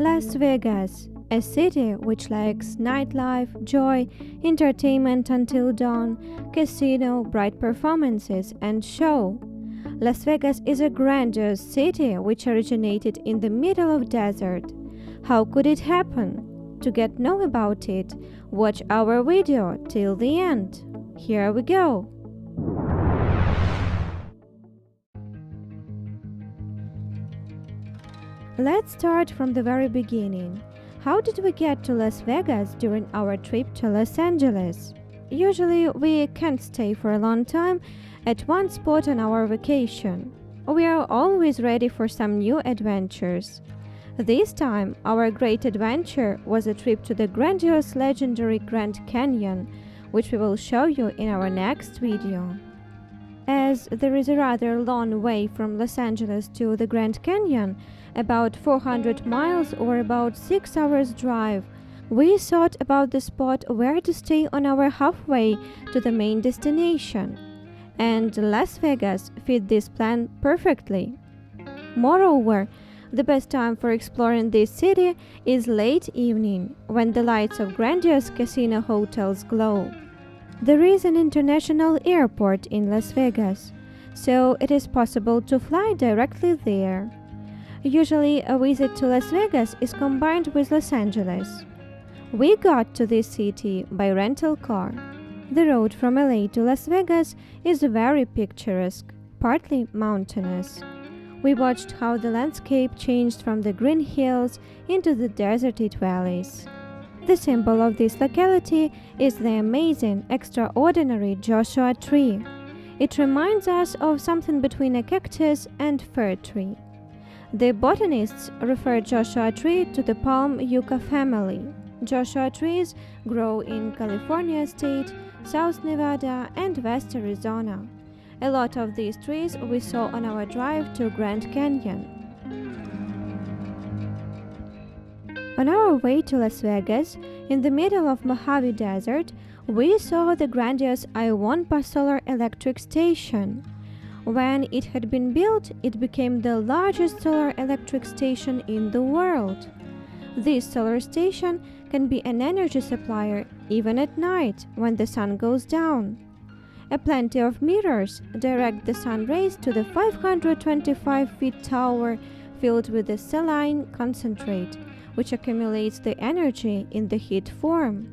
Las Vegas, a city which lacks nightlife, joy, entertainment until dawn, casino, bright performances, and show. Las Vegas is a grandiose city which originated in the middle of desert. How could it happen? To get know about it, watch our video till the end. Here we go. Let's start from the very beginning. How did we get to Las Vegas during our trip to Los Angeles? Usually we can't stay for a long time at one spot on our vacation. We are always ready for some new adventures. This time, our great adventure was a trip to the grandiose legendary Grand Canyon, which we will show you in our next video. As there is a rather long way from Los Angeles to the Grand Canyon, about 400 miles or about 6 hours drive, we thought about the spot where to stay on our halfway to the main destination. And Las Vegas fit this plan perfectly. Moreover, the best time for exploring this city is late evening, when the lights of grandiose casino hotels glow. There is an international airport in Las Vegas, so it is possible to fly directly there. Usually, a visit to Las Vegas is combined with Los Angeles. We got to this city by rental car. The road from LA to Las Vegas is very picturesque, partly mountainous. We watched how the landscape changed from the green hills into the deserted valleys. The symbol of this locality is the amazing, extraordinary Joshua tree. It reminds us of something between a cactus and fir tree. The botanists refer Joshua tree to the palm yucca family. Joshua trees grow in California state, South Nevada, and West Arizona. A lot of these trees we saw on our drive to Grand Canyon. On our way to Las Vegas, in the middle of Mojave Desert, we saw the grandiose I-1 solar electric station. When it had been built, it became the largest solar electric station in the world. This solar station can be an energy supplier even at night when the sun goes down. Plenty of mirrors direct the sun rays to the 525-feet tower filled with the saline concentrate, which accumulates the energy in the heat form.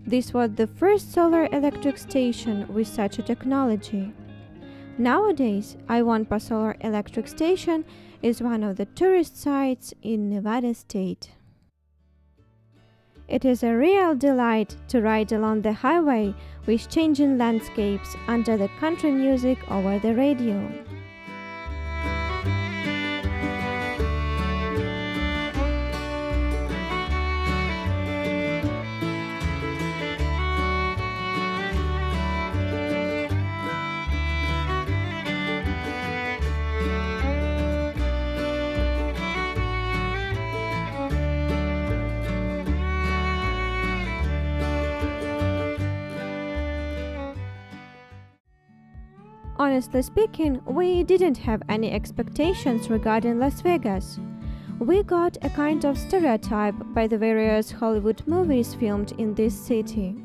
This was the first solar electric station with such a technology. Nowadays, I-1 solar electric station is one of the tourist sites in Nevada state. It is a real delight to ride along the highway with changing landscapes under the country music over the radio. Honestly speaking, we didn't have any expectations regarding Las Vegas. We got a kind of stereotype by the various Hollywood movies filmed in this city.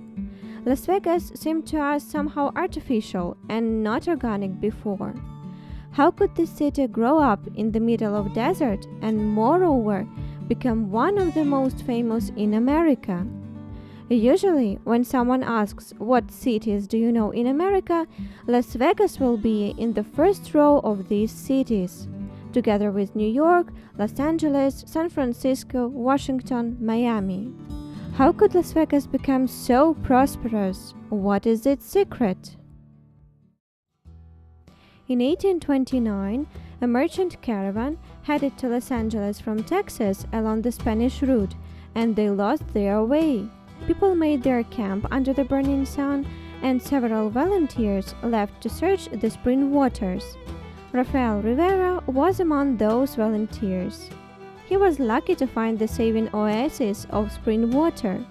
Las Vegas seemed to us somehow artificial and not organic before. How could this city grow up in the middle of desert and moreover become one of the most famous in America? Usually, when someone asks what cities do you know in America, Las Vegas will be in the first row of these cities, together with New York, Los Angeles, San Francisco, Washington, Miami. How could Las Vegas become so prosperous? What is its secret? In 1829, a merchant caravan headed to Los Angeles from Texas along the Spanish route, and they lost their way. People made their camp under the burning sun, and several volunteers left to search the spring waters. Rafael Rivera was among those volunteers. He was lucky to find the saving oasis of spring water.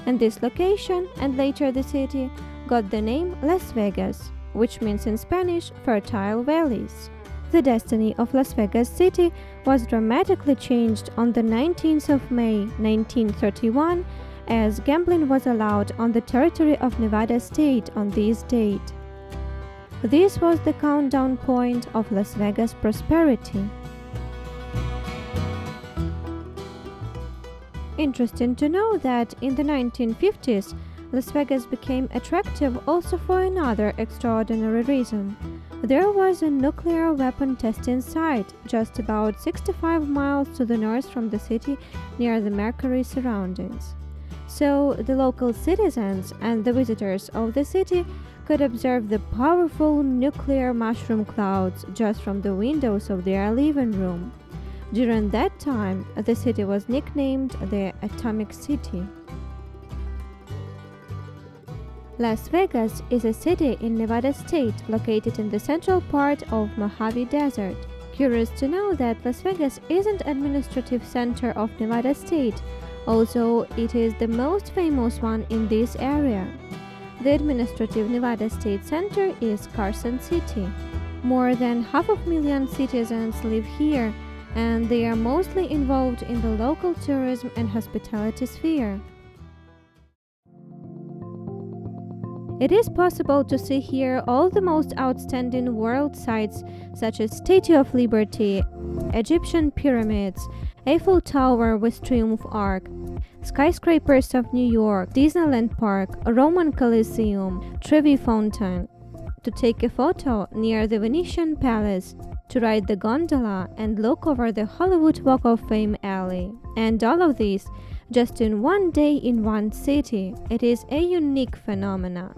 And this location, and later the city, got the name Las Vegas, which means in Spanish fertile valleys. The destiny of Las Vegas City was dramatically changed on the 19th of May 1931 as gambling was allowed on the territory of Nevada State on this date. This was the countdown point of Las Vegas prosperity. Interesting to know that in the 1950s, Las Vegas became attractive also for another extraordinary reason. There was a nuclear weapon testing site just about 65 miles to the north from the city near the Mercury surroundings. So the local citizens and the visitors of the city could observe the powerful nuclear mushroom clouds just from the windows of their living room. During that time, the city was nicknamed the Atomic City. Las Vegas is a city in Nevada State located in the central part of Mojave Desert. Curious to know that Las Vegas isn't an administrative center of Nevada State, although it is the most famous one in this area. The administrative Nevada State Center is Carson City. More than 500,000 citizens live here, and they are mostly involved in the local tourism and hospitality sphere. It is possible to see here all the most outstanding world sights such as Statue of Liberty, Egyptian pyramids, Eiffel Tower with Triumph Arch, skyscrapers of New York, Disneyland Park, Roman Colosseum, Trevi Fountain, to take a photo near the Venetian Palace, to ride the gondola and look over the Hollywood Walk of Fame alley. And all of this just in one day in one city. It is a unique phenomenon.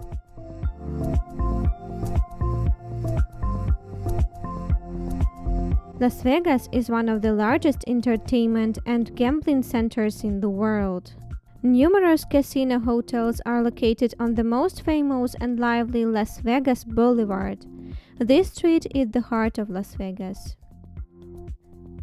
Las Vegas is one of the largest entertainment and gambling centers in the world. Numerous casino hotels are located on the most famous and lively Las Vegas Boulevard. This street is the heart of Las Vegas.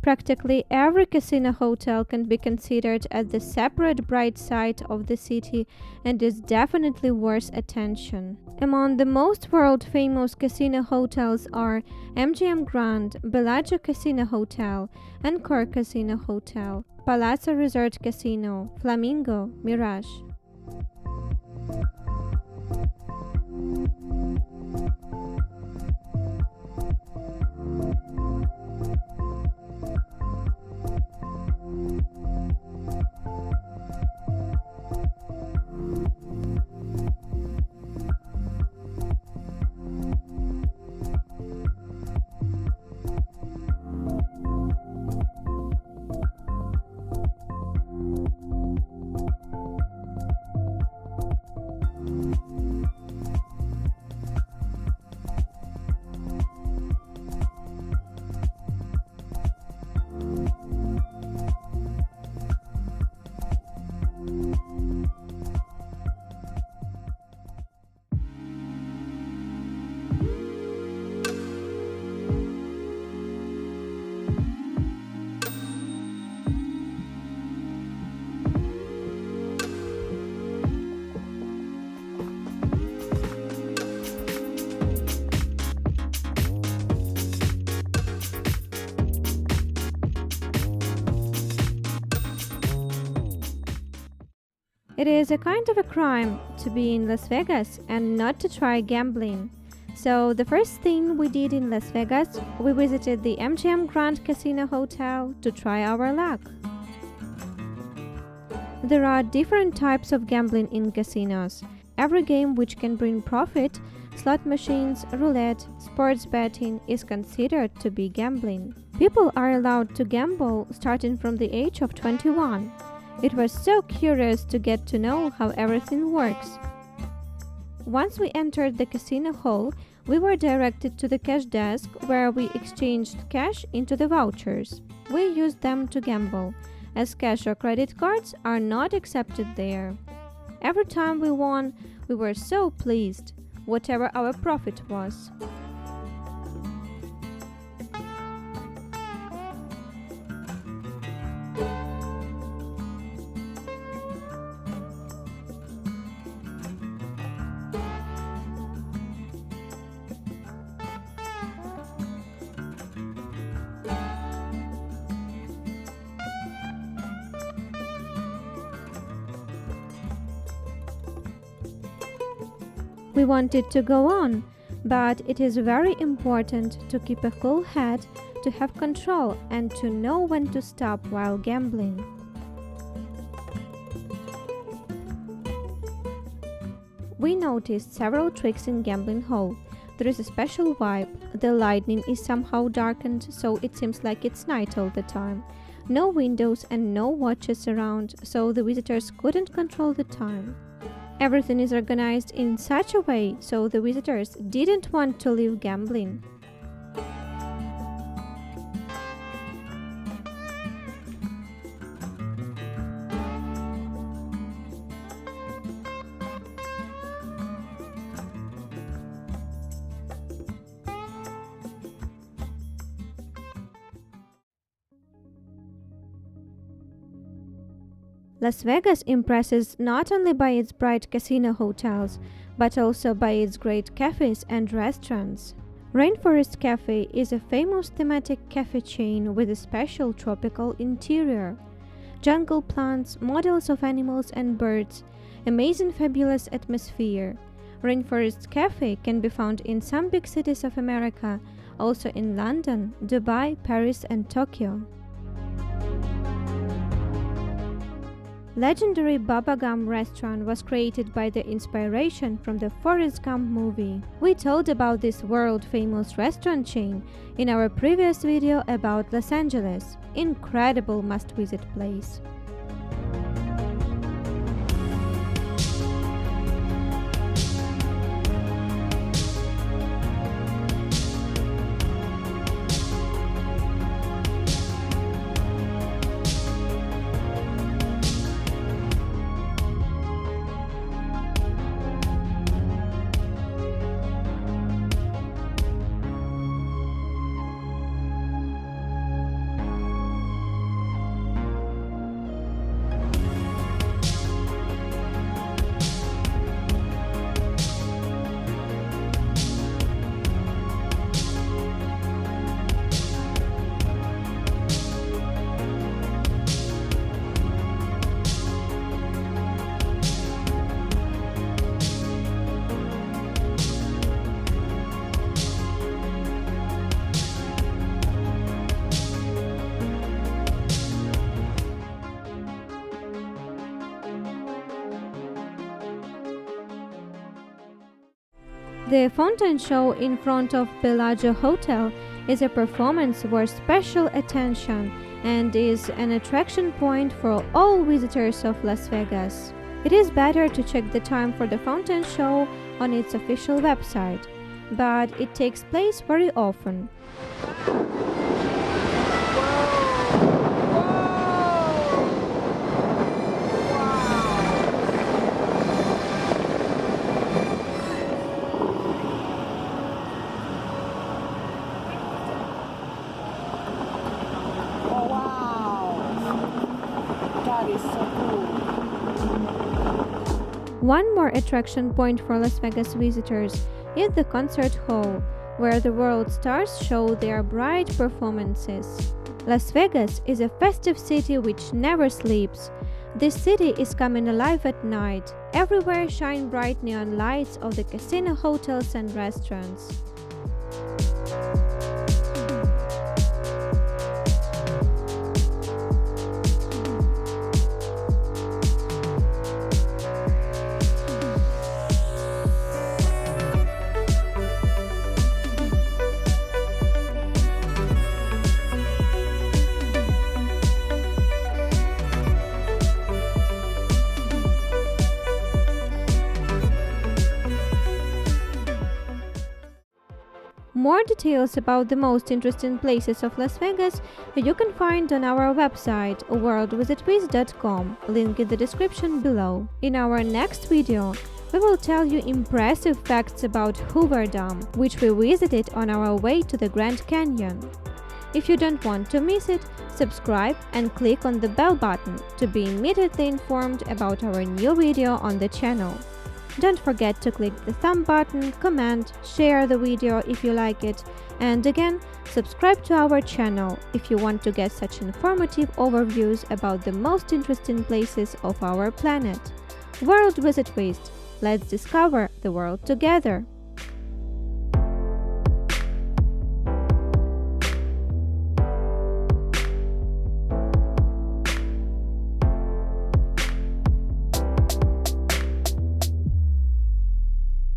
Practically every casino hotel can be considered as the separate bright side of the city and is definitely worth attention. Among the most world-famous casino hotels are MGM Grand, Bellagio Casino Hotel, Encore Casino Hotel, Palazzo Resort Casino, Flamingo, Mirage. It is a kind of a crime to be in Las Vegas and not to try gambling. So the first thing we did in Las Vegas, we visited the MGM Grand Casino Hotel to try our luck. There are different types of gambling in casinos. Every game which can bring profit, slot machines, roulette, sports betting, is considered to be gambling. People are allowed to gamble starting from the age of 21. It was so curious to get to know how everything works. Once we entered the casino hall, we were directed to the cash desk where we exchanged cash into the vouchers. We used them to gamble, as cash or credit cards are not accepted there. Every time we won, we were so pleased, whatever our profit was. We wanted to go on, but it is very important to keep a cool head, to have control, and to know when to stop while gambling. We noticed several tricks in Gambling Hall. There is a special vibe. The lighting is somehow darkened, so it seems like it's night all the time. No windows and no watches around, so the visitors couldn't control the time. Everything is organized in such a way so the visitors didn't want to leave gambling. Las Vegas impresses not only by its bright casino hotels, but also by its great cafes and restaurants. Rainforest Cafe is a famous thematic cafe chain with a special tropical interior. Jungle plants, models of animals and birds, amazing fabulous atmosphere. Rainforest Cafe can be found in some big cities of America, also in London, Dubai, Paris and Tokyo. Legendary Bubba Gum restaurant was created by the inspiration from the Forrest Gump movie. We told about this world-famous restaurant chain in our previous video about Los Angeles. Incredible must-visit place. The fountain show in front of Bellagio Hotel is a performance worth special attention and is an attraction point for all visitors of Las Vegas. It is better to check the time for the fountain show on its official website, but it takes place very often. One more attraction point for Las Vegas visitors is the concert hall, where the world stars show their bright performances. Las Vegas is a festive city which never sleeps. This city is coming alive at night. Everywhere shine bright neon lights of the casino hotels and restaurants. More details about the most interesting places of Las Vegas you can find on our website worldwithatwist.com, link in the description below. In our next video, we will tell you impressive facts about Hoover Dam, which we visited on our way to the Grand Canyon. If you don't want to miss it, subscribe and click on the bell button to be immediately informed about our new video on the channel. Don't forget to click the thumb button, comment, share the video if you like it, and again, subscribe to our channel if you want to get such informative overviews about the most interesting places of our planet. World Visit Twist. Let's discover the world together.